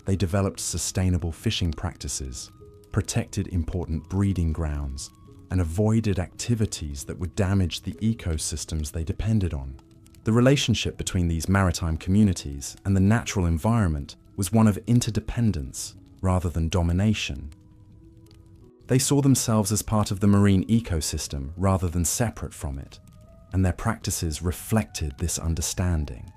They developed sustainable fishing practices, protected important breeding grounds, and avoided activities that would damage the ecosystems they depended on. The relationship between these maritime communities and the natural environment was one of interdependence rather than domination. They saw themselves as part of the marine ecosystem rather than separate from it, and their practices reflected this understanding.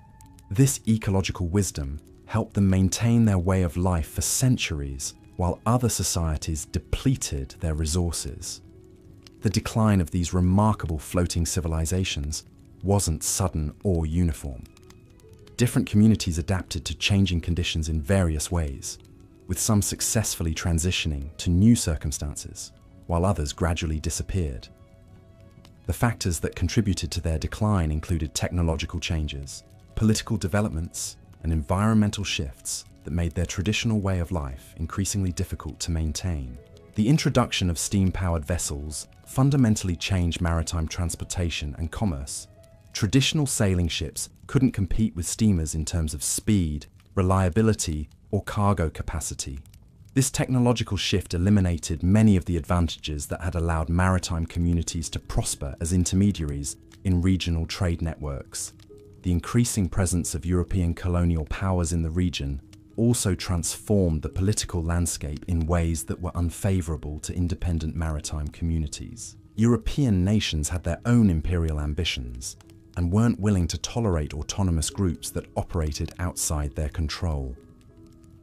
This ecological wisdom helped them maintain their way of life for centuries while other societies depleted their resources. The decline of these remarkable floating civilizations wasn't sudden or uniform. Different communities adapted to changing conditions in various ways, with some successfully transitioning to new circumstances, while others gradually disappeared. The factors that contributed to their decline included technological changes, political developments, and environmental shifts that made their traditional way of life increasingly difficult to maintain. The introduction of steam-powered vessels fundamentally changed maritime transportation and commerce. Traditional sailing ships couldn't compete with steamers in terms of speed, reliability, or cargo capacity. This technological shift eliminated many of the advantages that had allowed maritime communities to prosper as intermediaries in regional trade networks. The increasing presence of European colonial powers in the region also transformed the political landscape in ways that were unfavorable to independent maritime communities. European nations had their own imperial ambitions and weren't willing to tolerate autonomous groups that operated outside their control.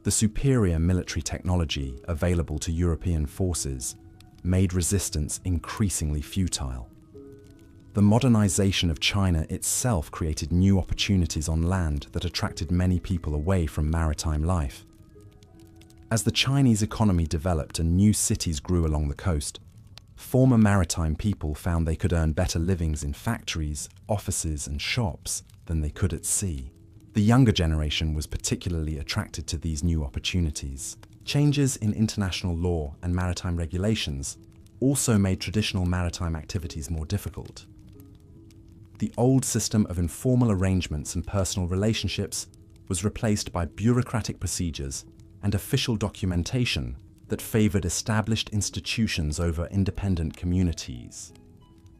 The superior military technology available to European forces made resistance increasingly futile. The modernization of China itself created new opportunities on land that attracted many people away from maritime life. As the Chinese economy developed and new cities grew along the coast, former maritime people found they could earn better livings in factories, offices, and shops than they could at sea. The younger generation was particularly attracted to these new opportunities. Changes in international law and maritime regulations also made traditional maritime activities more difficult. The old system of informal arrangements and personal relationships was replaced by bureaucratic procedures and official documentation that favored established institutions over independent communities.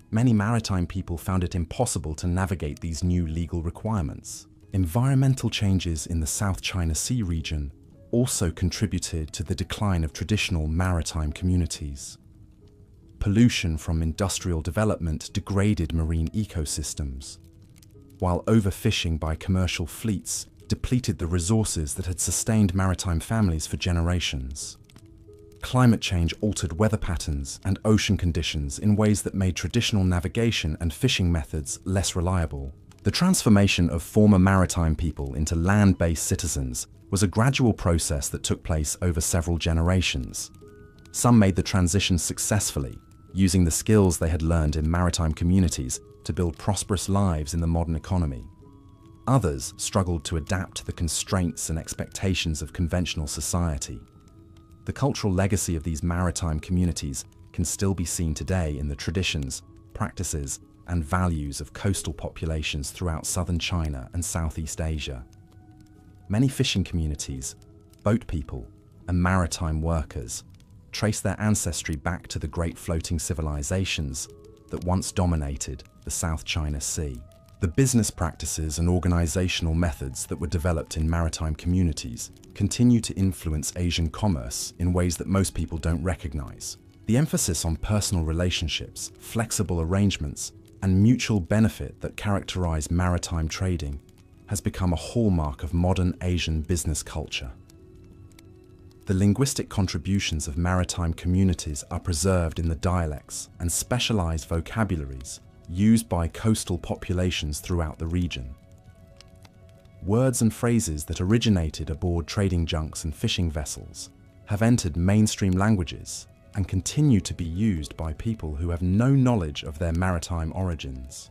Many maritime people found it impossible to navigate these new legal requirements. Environmental changes in the South China Sea region also contributed to the decline of traditional maritime communities. Pollution from industrial development degraded marine ecosystems, while overfishing by commercial fleets depleted the resources that had sustained maritime families for generations. Climate change altered weather patterns and ocean conditions in ways that made traditional navigation and fishing methods less reliable. The transformation of former maritime people into land-based citizens was a gradual process that took place over several generations. Some made the transition successfully, using the skills they had learned in maritime communities to build prosperous lives in the modern economy. Others struggled to adapt to the constraints and expectations of conventional society. The cultural legacy of these maritime communities can still be seen today in the traditions, practices, and values of coastal populations throughout southern China and Southeast Asia. Many fishing communities, boat people, and maritime workers trace their ancestry back to the great floating civilizations that once dominated the South China Sea. The business practices and organizational methods that were developed in maritime communities continue to influence Asian commerce in ways that most people don't recognize. The emphasis on personal relationships, flexible arrangements, and mutual benefit that characterize maritime trading has become a hallmark of modern Asian business culture. The linguistic contributions of maritime communities are preserved in the dialects and specialized vocabularies used by coastal populations throughout the region. Words and phrases that originated aboard trading junks and fishing vessels have entered mainstream languages and continue to be used by people who have no knowledge of their maritime origins.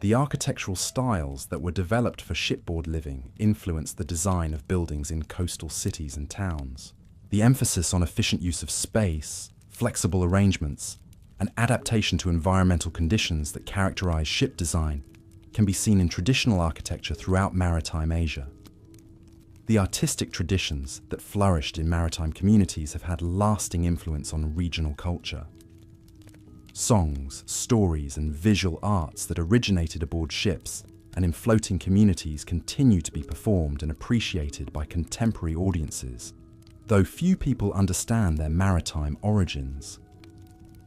The architectural styles that were developed for shipboard living influenced the design of buildings in coastal cities and towns. The emphasis on efficient use of space, flexible arrangements, and adaptation to environmental conditions that characterize ship design can be seen in traditional architecture throughout maritime Asia. The artistic traditions that flourished in maritime communities have had lasting influence on regional culture. Songs, stories, and visual arts that originated aboard ships and in floating communities continue to be performed and appreciated by contemporary audiences, though few people understand their maritime origins.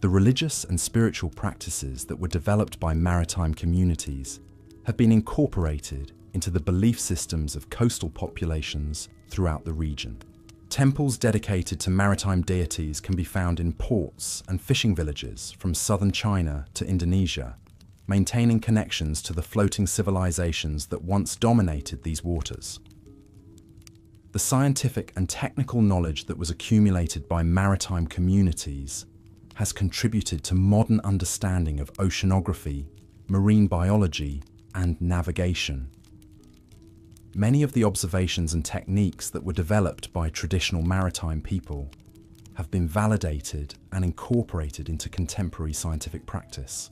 The religious and spiritual practices that were developed by maritime communities have been incorporated into the belief systems of coastal populations throughout the region. Temples dedicated to maritime deities can be found in ports and fishing villages from southern China to Indonesia, maintaining connections to the floating civilizations that once dominated these waters. The scientific and technical knowledge that was accumulated by maritime communities has contributed to modern understanding of oceanography, marine biology, and navigation. Many of the observations and techniques that were developed by traditional maritime people have been validated and incorporated into contemporary scientific practice.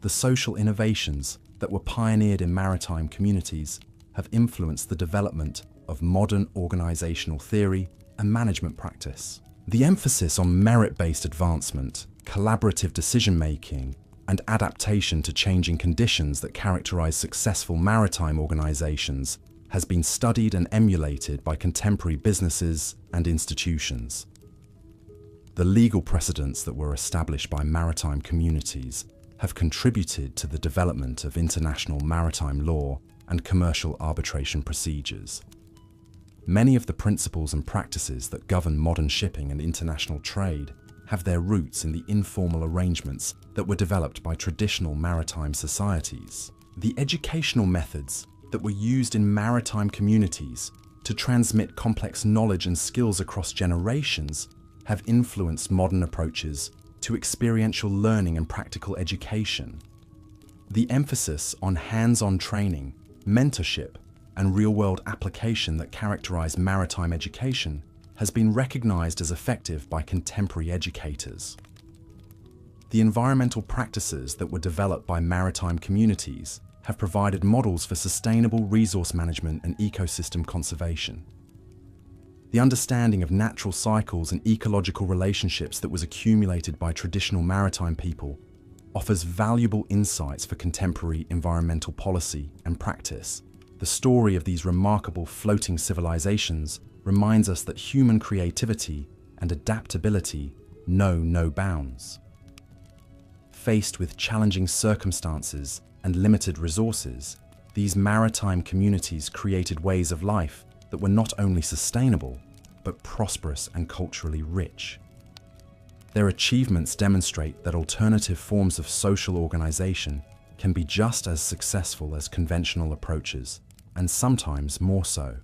The social innovations that were pioneered in maritime communities have influenced the development of modern organizational theory and management practice. The emphasis on merit-based advancement, collaborative decision-making, and adaptation to changing conditions that characterize successful maritime organizations has been studied and emulated by contemporary businesses and institutions. The legal precedents that were established by maritime communities have contributed to the development of international maritime law and commercial arbitration procedures. Many of the principles and practices that govern modern shipping and international trade have their roots in the informal arrangements that were developed by traditional maritime societies. The educational methods that were used in maritime communities to transmit complex knowledge and skills across generations have influenced modern approaches to experiential learning and practical education. The emphasis on hands-on training, mentorship, and real-world application that characterize maritime education has been recognized as effective by contemporary educators. The environmental practices that were developed by maritime communities have provided models for sustainable resource management and ecosystem conservation. The understanding of natural cycles and ecological relationships that was accumulated by traditional maritime people offers valuable insights for contemporary environmental policy and practice. The story of these remarkable floating civilizations reminds us that human creativity and adaptability know no bounds. Faced with challenging circumstances and limited resources, these maritime communities created ways of life that were not only sustainable, but prosperous and culturally rich. Their achievements demonstrate that alternative forms of social organization can be just as successful as conventional approaches, and sometimes more so.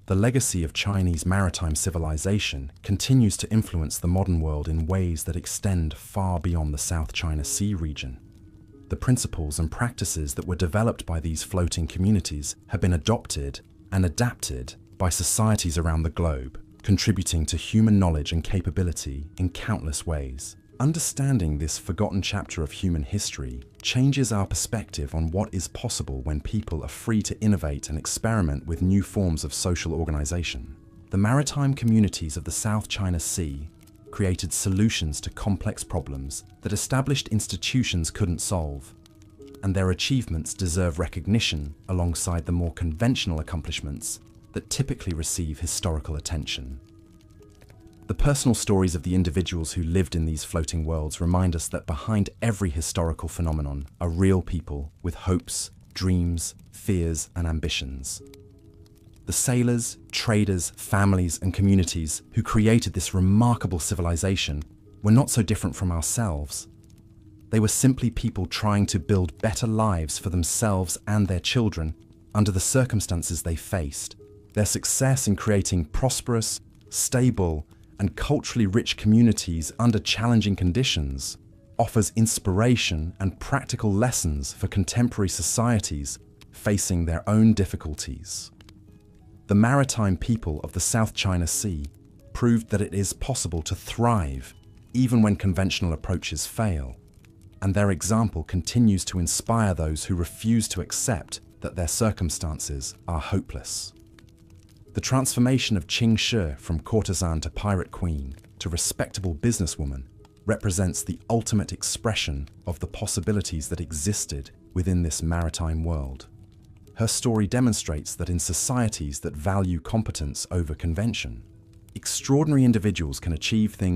The legacy of Chinese maritime civilization continues to influence the modern world in ways that extend far beyond the South China Sea region. The principles and practices that were developed by these floating communities have been adopted and adapted by societies around the globe, contributing to human knowledge and capability in countless ways. Understanding this forgotten chapter of human history changes our perspective on what is possible when people are free to innovate and experiment with new forms of social organization. The maritime communities of the South China Sea created solutions to complex problems that established institutions couldn't solve, and their achievements deserve recognition alongside the more conventional accomplishments that typically receive historical attention. The personal stories of the individuals who lived in these floating worlds remind us that behind every historical phenomenon are real people with hopes, dreams, fears, and ambitions. The sailors, traders, families, and communities who created this remarkable civilization were not so different from ourselves. They were simply people trying to build better lives for themselves and their children under the circumstances they faced. Their success in creating prosperous, stable, and culturally rich communities under challenging conditions offers inspiration and practical lessons for contemporary societies facing their own difficulties. The maritime people of the South China Sea proved that it is possible to thrive even when conventional approaches fail, and their example continues to inspire those who refuse to accept that their circumstances are hopeless. The transformation of Qing Shi from courtesan to pirate queen to respectable businesswoman represents the ultimate expression of the possibilities that existed within this maritime world. Her story demonstrates that in societies that value competence over convention, extraordinary individuals can achieve things